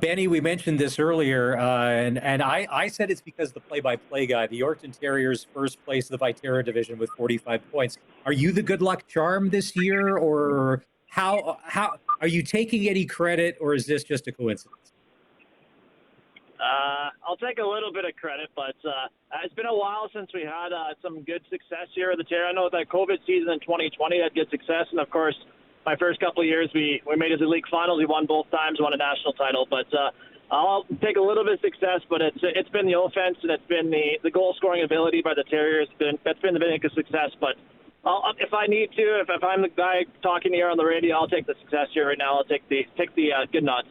Benny, we mentioned this earlier, and I said it's because the play-by-play guy, the Yorkton Terriers, first place of the Viterra division with 45 points. Are you the good luck charm this year, or how are you taking any credit, or is this just a coincidence? I'll take a little bit of credit, but it's been a while since we had some good success here at the Terrier. I know that COVID season in 2020 had good success, and of course, my first couple of years we made it to the league finals. We won both times, won a national title. But I'll take a little bit of success, but it's been the offense and it's been the goal scoring ability by the Terriers. That's been the biggest success. But if I need to, if I'm the guy talking here on the radio, I'll take the success here right now. I'll take the good nods.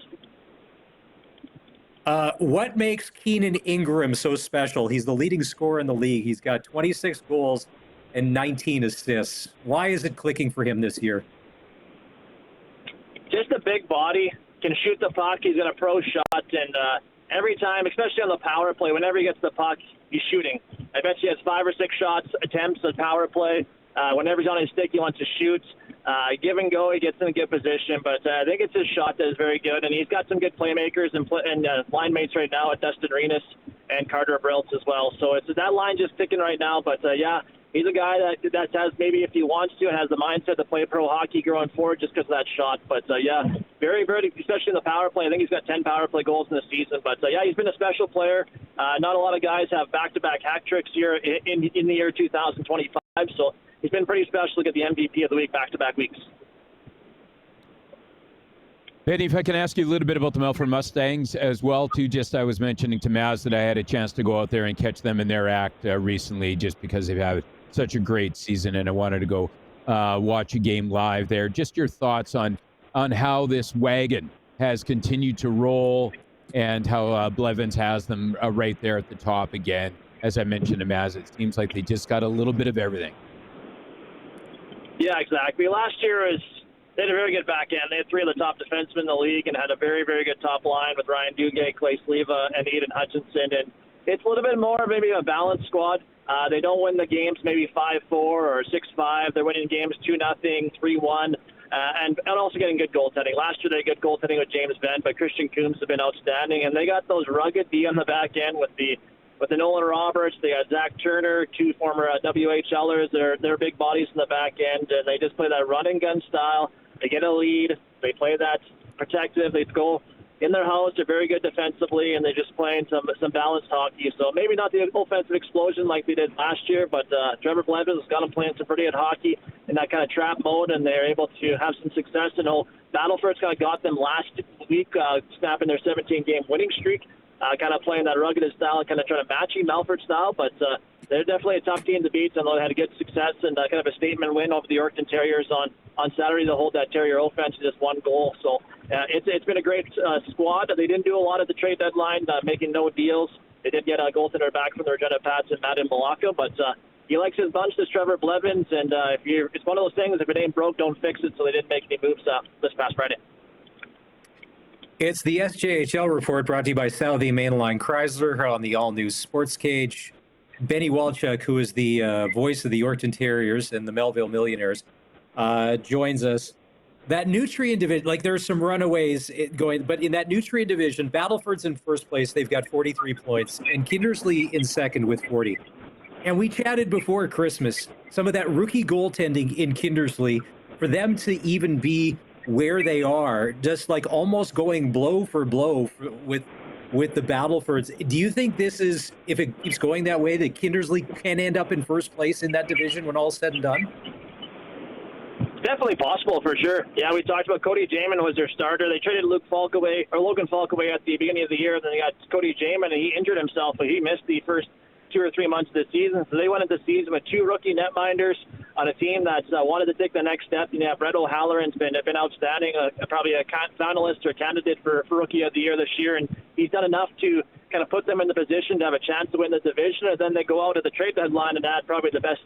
What makes Keenan Ingram so special? He's the leading scorer in the league. He's got 26 goals and 19 assists. Why is it clicking for him this year? Just a big body, can shoot the puck. He's got a pro shot, and every time, especially on the power play, whenever he gets the puck, he's shooting. I bet he has 5 or 6 attempts at power play. Whenever he's on his stick, he wants to shoot. Give and go, he gets in a good position, but I think it's his shot that is very good, and he's got some good playmakers and line mates right now at Dustin Renas and Carter Briltz as well. So it's that line just ticking right now, but yeah. He's a guy that has, maybe if he wants to, and has the mindset to play pro hockey going forward just because of that shot. But, yeah, very, very, especially in the power play. I think he's got 10 power play goals in the season. But, yeah, he's been a special player. Not a lot of guys have back-to-back hat tricks here in the year 2025. So he's been pretty special to get the MVP of the week back-to-back weeks. Benny, if I can ask you a little bit about the Melfort Mustangs as well, too. Just I was mentioning to Maz that I had a chance to go out there and catch them in their act recently just because they've had such a great season, and I wanted to go watch a game live there. Just your thoughts on how this wagon has continued to roll and how Blevins has them right there at the top again. As I mentioned to Maz, it seems like they just got a little bit of everything. Yeah, exactly. Last year they had a very good back end. They had 3 of the top defensemen in the league and had a very, very good top line with Ryan Duguay, Clay Sleva, and Eden Hutchinson. And it's a little bit more maybe a balanced squad. They don't win the games maybe 5-4 or 6-5. They're winning games 2-0, 3-1, and also getting good goaltending. Last year they had good goaltending with James Benn, but Christian Coombs have been outstanding. And they got those rugged D on the back end with the Nolan Roberts. They got Zach Turner, 2 former WHLers. They're big bodies in the back end, and they just play that run and gun style. They get a lead. They play that protective. They go in their house. They're very good defensively, and they're just playing some balanced hockey. So maybe not the offensive explosion like they did last year, but Trevor Blevins has got them playing some pretty good hockey in that kind of trap mode, and they're able to have some success. You know, Battleford's kind of got them last week, snapping their 17-game winning streak, kind of playing that rugged style, kind of trying to match Melfort style, but they're definitely a tough team to beat, and they had a good success and kind of a statement win over the Yorkton Terriers on Saturday to hold that Terrier offense to just 1 goal. So it's been a great squad. They didn't do a lot at the trade deadline, making no deals. They did get a goaltender back from the Regina Pats and Matt in Malacca, but he likes his bunch, this Trevor Blevins, and it's one of those things, if it ain't broke, don't fix it, so they didn't make any moves this past Friday. It's the SJHL report brought to you by Southie Mainline Chrysler on the all-new SportsCage. Benny Walchuk, who is the voice of the Yorkton Terriers and the Melville Millionaires, joins us. That nutrient division, like there's some runaways going, but in that nutrient division, Battleford's in first place. They've got 43 points, and Kindersley in second with 40. And we chatted before Christmas, some of that rookie goaltending in Kindersley, for them to even be where they are, just like almost going blow for blow with the Battlefords. Do you think this is, if it keeps going that way, that Kindersley can end up in first place in that division when all's said and done? Definitely possible, for sure. Yeah, we talked about Cody Jamin was their starter. They traded Logan Falk away at the beginning of the year. Then they got Cody Jamin, and he injured himself, but he missed the first 2 or 3 months of the season. So they went into the season with 2 rookie netminders on a team that's wanted to take the next step. You know, Brett O'Halloran's been outstanding, probably a finalist or candidate for Rookie of the Year this year, and he's done enough to kind of put them in the position to have a chance to win the division. And then they go out at the trade deadline and add probably the best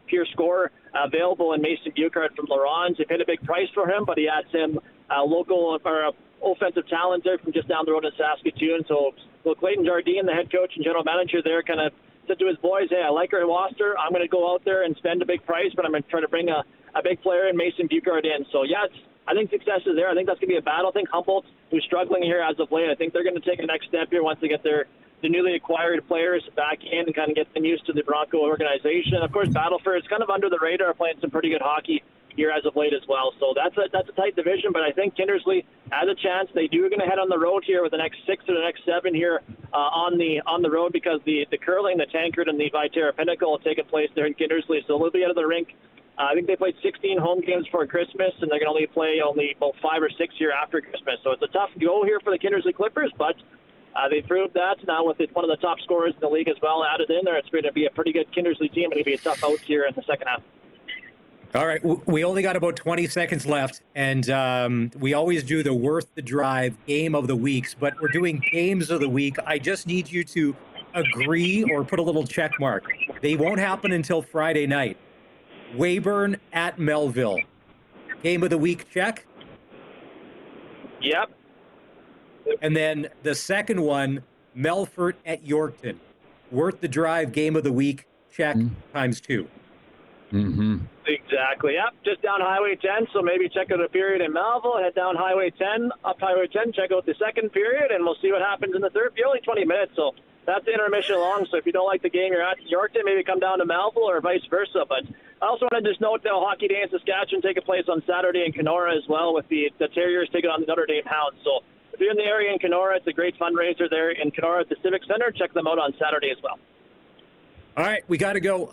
pure scorer available in Mason Buchard from Laurens. They paid a big price for him, but he adds him local or offensive talent there from just down the road in Saskatoon. So Clayton Jardine, the head coach and general manager there, kind of said to his boys, hey, I like our roster. I'm going to go out there and spend a big price, but I'm going to try to bring a big player in Mason Buchard in. So, yeah, I think success is there. I think that's going to be a battle. I think Humboldt, who's struggling here as of late, I think they're going to take a next step here once they get the newly acquired players back in and kind of get them used to the Bronco organization. Of course, Battleford is kind of under the radar, playing some pretty good hockey here as of late as well. So that's a tight division, but I think Kindersley has a chance. They do going to head on the road here with the next 6 or the next 7 here on the road, because the curling, the Tankard, and the Viterra Pinnacle will take place there in Kindersley. So they'll be out of the rink. I think they played 16 home games for Christmas, and they're going to only play about 5 or 6 here after Christmas. So it's a tough go here for the Kindersley Clippers, but they proved that. Now with one of the top scorers in the league as well added in there, it's going to be a pretty good Kindersley team, and it'll be a tough out here in the second half. All right, we only got about 20 seconds left, and we always do the Worth the Drive game of the weeks, but we're doing games of the week. I just need you to agree or put a little check mark. They won't happen until Friday night. Weyburn at Melville. Game of the week, check. Yep. And then the second one, Melfort at Yorkton. Worth the Drive game of the week, check, times 2. Mm-hmm. Exactly. Yep. Just down Highway 10. So maybe check out a period in Melville, head down Highway 10, up Highway 10, check out the second period, and we'll see what happens in the third. Be only 20 minutes, so that's the intermission long. So if you don't like the game you're at Yorkton, maybe come down to Melville or vice versa. But I also want to just note that Hockey Day in Saskatchewan taking place on Saturday in Kenora as well, with the Terriers taking on the Notre Dame Hounds. So if you're in the area in Kenora, it's a great fundraiser there in Kenora at the Civic Center. Check them out on Saturday as well. All right, we got to go.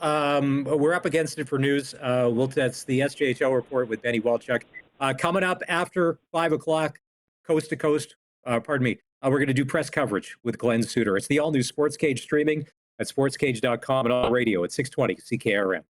We're up against it for news. That's the SJHL report with Benny Walchuk. Coming up after 5 o'clock, coast to coast, we're going to do press coverage with Glenn Suter. It's the all-new SportsCage streaming at sportscage.com and on radio at 620 CKRM.